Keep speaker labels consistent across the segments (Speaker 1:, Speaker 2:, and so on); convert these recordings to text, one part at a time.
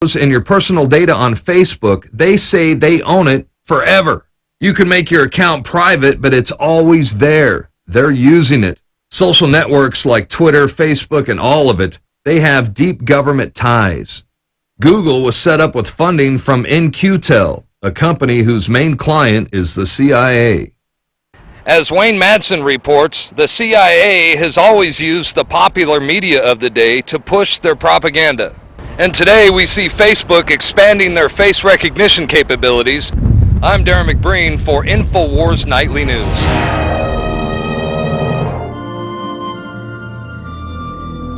Speaker 1: and your personal data on Facebook, they say they own it forever. You can make your account private, but it's always there. They're using it. Social networks like Twitter, Facebook, and all of it, they have deep government ties. Google was set up with funding from In-Q-Tel, a company whose main client is the CIA. As Wayne Madsen reports, the CIA has always used the popular media of the day to push their propaganda. And today we see Facebook expanding their face recognition capabilities. I'm Darren McBreen for Infowars Nightly News.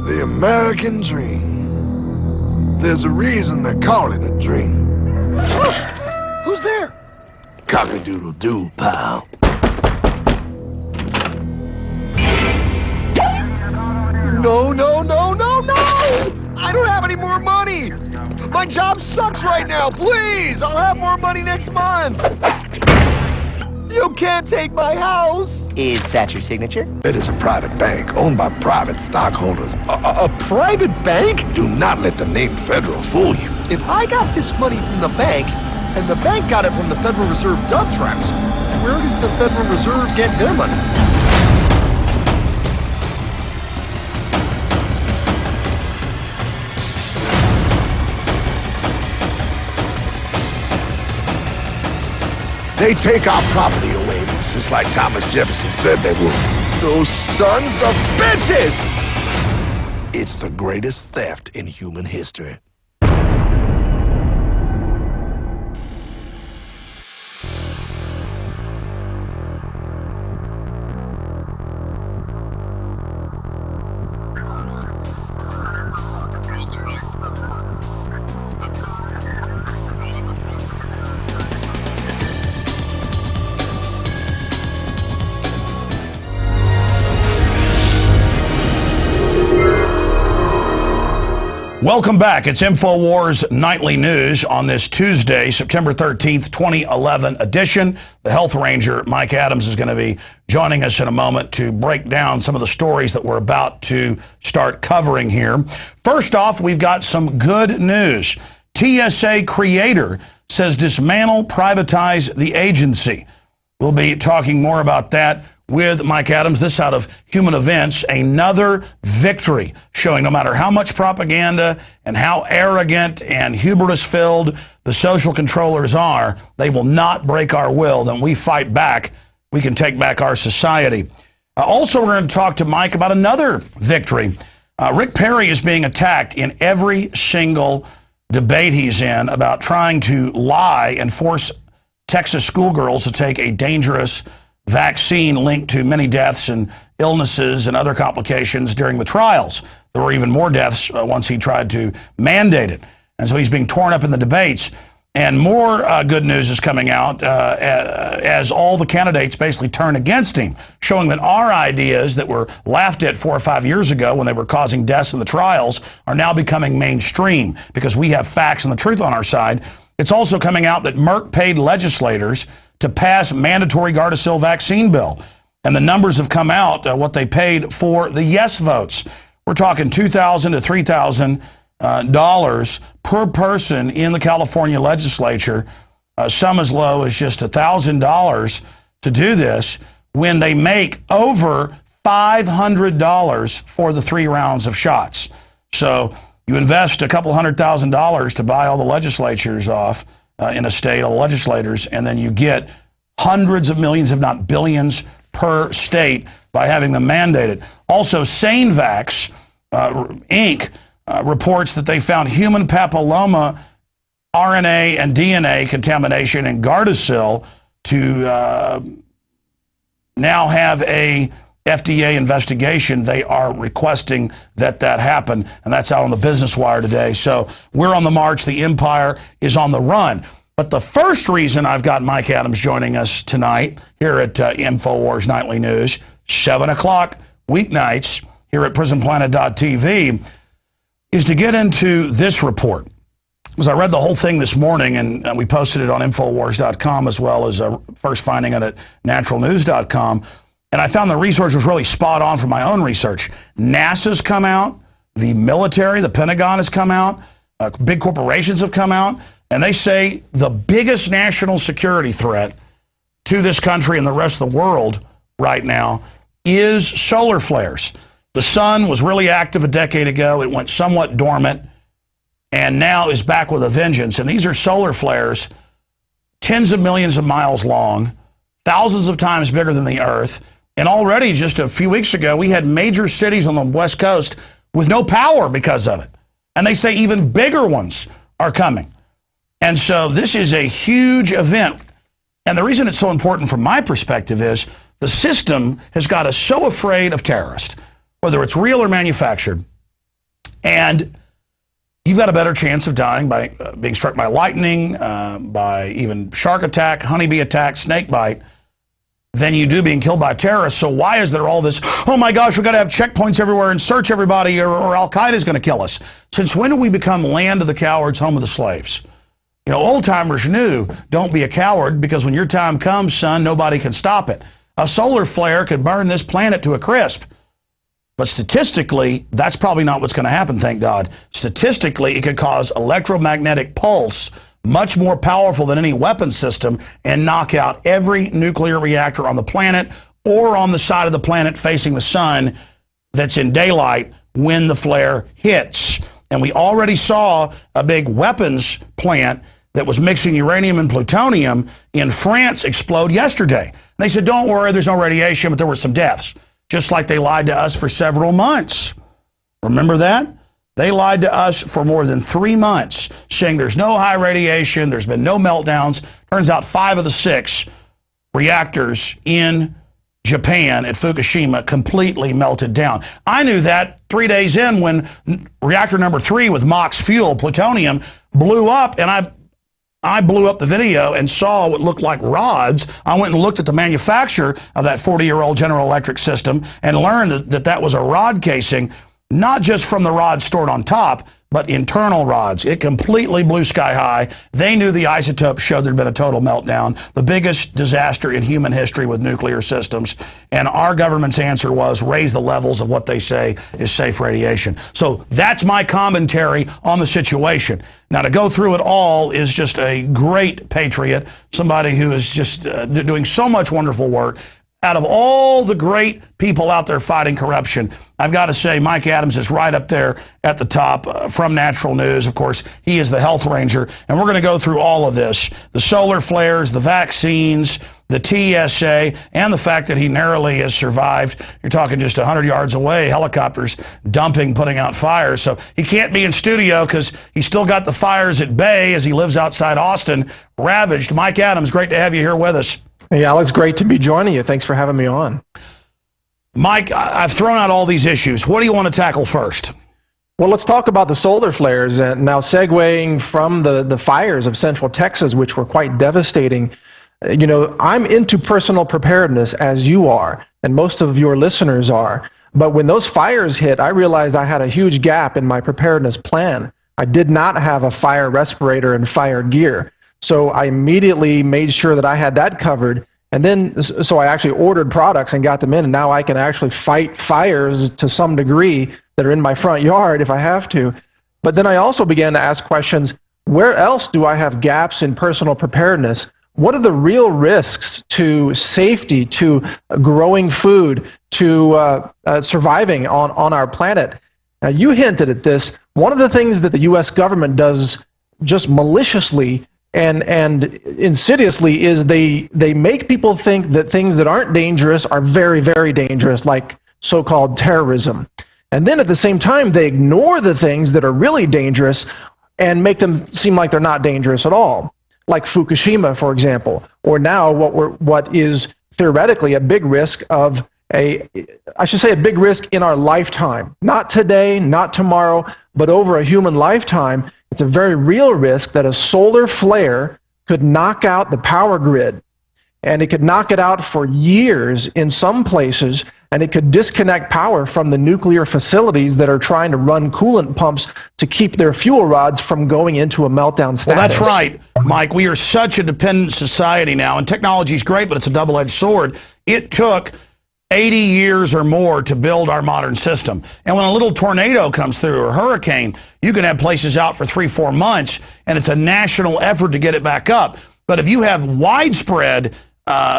Speaker 2: The American dream. There's a reason they call it a dream. Who's there? Cock-a-doodle-doo, pal. No, no, no, no, no! I don't have any more money! My job sucks right now, please! I'll have more money next month! You can't take my house!
Speaker 3: Is that your signature?
Speaker 2: It is a private bank owned by private stockholders. A private bank? Do not let the name Federal fool you. If I got this money from the bank, and the bank got it from the Federal Reserve dump trucks, where does the Federal Reserve get their money? They take our property away, just like Thomas Jefferson said they would. Those sons of bitches! It's the greatest theft in human history.
Speaker 4: Welcome back. It's Infowars Nightly News on this Tuesday, September 13th, 2011 edition. The Health Ranger, Mike Adams, is going to be joining us in a moment to break down some of the stories that we're about to start covering here. First off, we've got some good news. TSA creator says dismantle, privatize the agency. We'll be talking more about that with Mike Adams. This out of Human Events, another victory showing no matter how much propaganda and how arrogant and hubris-filled the social controllers are, they will not break our will. Then we fight back. We can take back our society. Also, we're going to talk to Mike about another victory. Rick Perry is being attacked in every single debate he's in about trying to lie and force Texas schoolgirls to take a dangerous vaccine linked to many deaths and illnesses and other complications during the trials. There were even more deaths once he tried to mandate it. And so he's being torn up in the debates. And more good news is coming out as all the candidates basically turn against him, showing that our ideas that were laughed at 4 or 5 years ago when they were causing deaths in the trials are now becoming mainstream because we have facts and the truth on our side. It's also coming out that Merck paid legislators to pass mandatory Gardasil vaccine bill. And the numbers have come out, what they paid for the yes votes. We're talking $2,000 to $3,000 per person in the California legislature, some as low as just $1,000 to do this, when they make over $500 for the 3 rounds of shots. So you invest a couple $100,000 to buy all the legislatures off in a state, all the legislators, and then you get hundreds of millions, if not billions, per state by having them mandated. Also, SaneVax, Inc., reports that they found human papilloma RNA and DNA contamination in Gardasil to now have a FDA investigation. They are requesting that happen, and that's out on the Business Wire today. So we're on the march. The empire is on the run. But the first reason I've got Mike Adams joining us tonight here at Infowars Nightly News, 7 o'clock weeknights here at PrisonPlanet.tv, is to get into this report. Because I read the whole thing this morning, and we posted it on Infowars.com as well as first finding it at naturalnews.com. And I found the research was really spot on from my own research. NASA's come out, the military, the Pentagon has come out. big corporations have come out, and they say the biggest national security threat to this country and the rest of the world right now is solar flares. The sun was really active a decade ago. It went somewhat dormant and now is back with a vengeance. And these are solar flares, tens of millions of miles long, thousands of times bigger than the Earth. And already just a few weeks ago, we had major cities on the West Coast with no power because of it. And they say even bigger ones are coming. And so this is a huge event. And the reason it's so important from my perspective is the system has got us so afraid of terrorists, whether it's real or manufactured. And you've got a better chance of dying by being struck by lightning, by even shark attack, honeybee attack, snake bite, than you do being killed by terrorists. So why is there all this, oh my gosh, we've got to have checkpoints everywhere and search everybody or Al-Qaeda is going to kill us? Since when did we become land of the cowards, home of the slaves? You know, old timers knew, don't be a coward, because when your time comes, son, nobody can stop it. A solar flare could burn this planet to a crisp. But statistically, that's probably not what's going to happen, thank God. Statistically, it could cause electromagnetic pulse, much more powerful than any weapon system, and knock out every nuclear reactor on the planet or on the side of the planet facing the sun that's in daylight when the flare hits. And we already saw a big weapons plant that was mixing uranium and plutonium in France explode yesterday. And they said, don't worry, there's no radiation, but there were some deaths, just like they lied to us for several months. Remember that? They lied to us for more than 3 months, saying there's no high radiation, there's been no meltdowns. Turns out 5 of the 6 reactors in Japan at Fukushima completely melted down. I knew that 3 days in when reactor number 3 with MOX fuel, plutonium, blew up, and I blew up the video and saw what looked like rods. I went and looked at the manufacturer of that 40-year-old General Electric system and learned that was a rod casing, not just from the rods stored on top, but internal rods. It completely blew sky high. They knew the isotopes showed there'd been a total meltdown, the biggest disaster in human history with nuclear systems. And our government's answer was raise the levels of what they say is safe radiation. So that's my commentary on the situation. Now, to go through it all is just a great patriot, somebody who is just doing so much wonderful work. Out of all the great people out there fighting corruption, I've got to say Mike Adams is right up there at the top from Natural News. Of course, he is the health ranger, and we're going to go through all of this, the solar flares, the vaccines, the TSA, and the fact that he narrowly has survived. You're talking just 100 yards away, helicopters dumping, putting out fires. So he can't be in studio because he's still got the fires at bay as he lives outside Austin, ravaged. Mike Adams, great to have you here with us.
Speaker 3: Hey, Alex, great to be joining you. Thanks for having me on.
Speaker 4: Mike, I've thrown out all these issues. What do you want to tackle first?
Speaker 3: Well, let's talk about the solar flares. And now segueing from the fires of Central Texas, which were quite devastating. You know, I'm into personal preparedness, as you are, and most of your listeners are. But when those fires hit, I realized I had a huge gap in my preparedness plan. I did not have a fire respirator and fire gear. So I immediately made sure that I had that covered. And then, so I actually ordered products and got them in, and now I can actually fight fires to some degree that are in my front yard if I have to. But then I also began to ask questions, where else do I have gaps in personal preparedness? What are the real risks to safety, to growing food, to surviving on our planet? Now, you hinted at this. One of the things that the U.S. government does just maliciously and insidiously is they make people think that things that aren't dangerous are very, very dangerous, like so-called terrorism. And then at the same time, they ignore the things that are really dangerous and make them seem like they're not dangerous at all, like Fukushima, for example, or now what is theoretically a big risk of a big risk in our lifetime. Not today, not tomorrow, but over a human lifetime. It's a very real risk that a solar flare could knock out the power grid, and it could knock it out for years in some places, and it could disconnect power from the nuclear facilities that are trying to run coolant pumps to keep their fuel rods from going into a meltdown status.
Speaker 4: Well, that's right, Mike. We are such a dependent society now, and technology is great, but it's a double-edged sword. It took 80 years or more to build our modern system. And when a little tornado comes through or hurricane, you can have places out for 3-4 months, and it's a national effort to get it back up. But if you have widespread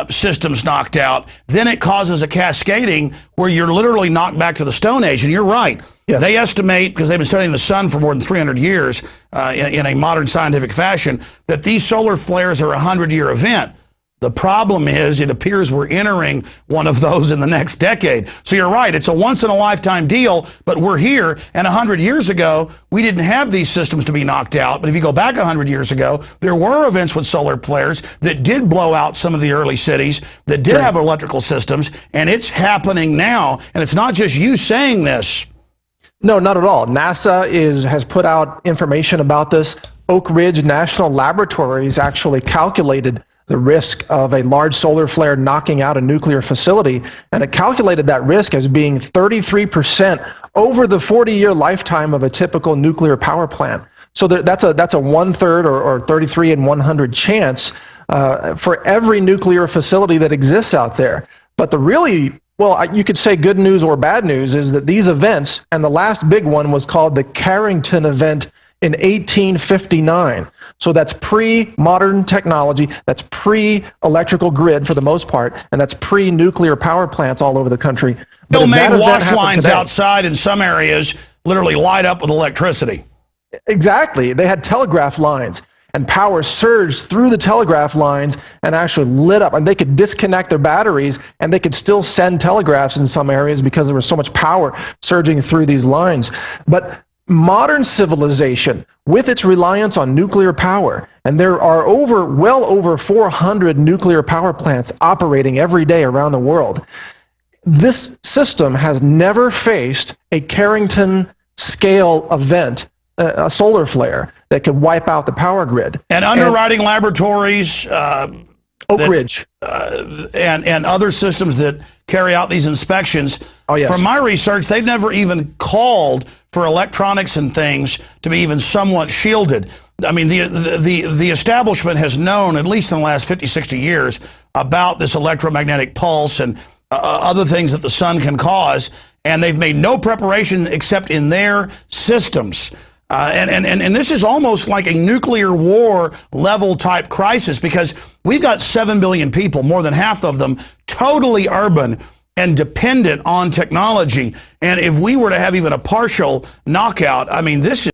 Speaker 4: systems knocked out, then it causes a cascading where you're literally knocked back to the Stone Age. And you're right. Yes. They estimate, because they've been studying the sun for more than 300 years in a modern scientific fashion, that these solar flares are a 100-year event. The problem is it appears we're entering one of those in the next decade. So you're right, it's a once-in-a-lifetime deal, but we're here. And 100 years ago, we didn't have these systems to be knocked out. But if you go back 100 years ago, there were events with solar flares that did blow out some of the early cities, that did have electrical systems, and it's happening now. And it's not just you saying this.
Speaker 3: No, not at all. NASA has put out information about this. Oak Ridge National Laboratories actually calculated the risk of a large solar flare knocking out a nuclear facility, and it calculated that risk as being 33% over the 40-year lifetime of a typical nuclear power plant. So that's a 1/3 or 33 in 100 chance for every nuclear facility that exists out there. But the really, well, you could say good news or bad news is that these events, and the last big one was called the Carrington event in 1859. So that's pre-modern technology, that's pre-electrical grid for the most part, and that's pre-nuclear power plants all over the country.
Speaker 4: They'll make wash lines outside in some areas literally light up with electricity.
Speaker 3: Exactly. They had telegraph lines, and power surged through the telegraph lines and actually lit up. And they could disconnect their batteries, and they could still send telegraphs in some areas because there was so much power surging through these lines. But modern civilization, with its reliance on nuclear power, and there are well over 400 nuclear power plants operating every day around the world, this system has never faced a Carrington-scale event, a solar flare that could wipe out the power grid.
Speaker 4: And underwriting laboratories,
Speaker 3: Oak Ridge,
Speaker 4: and other systems that carry out these inspections.
Speaker 3: Oh, yes.
Speaker 4: From my research, they've never even called for electronics and things to be even somewhat shielded. I mean, the establishment has known, at least in the last 50, 60 years, about this electromagnetic pulse and other things that the sun can cause, and they've made no preparation except in their systems. And this is almost like a nuclear war level type crisis, because we've got 7 billion people, more than half of them totally urban and dependent on technology. And if we were to have even a partial knockout, I mean, this is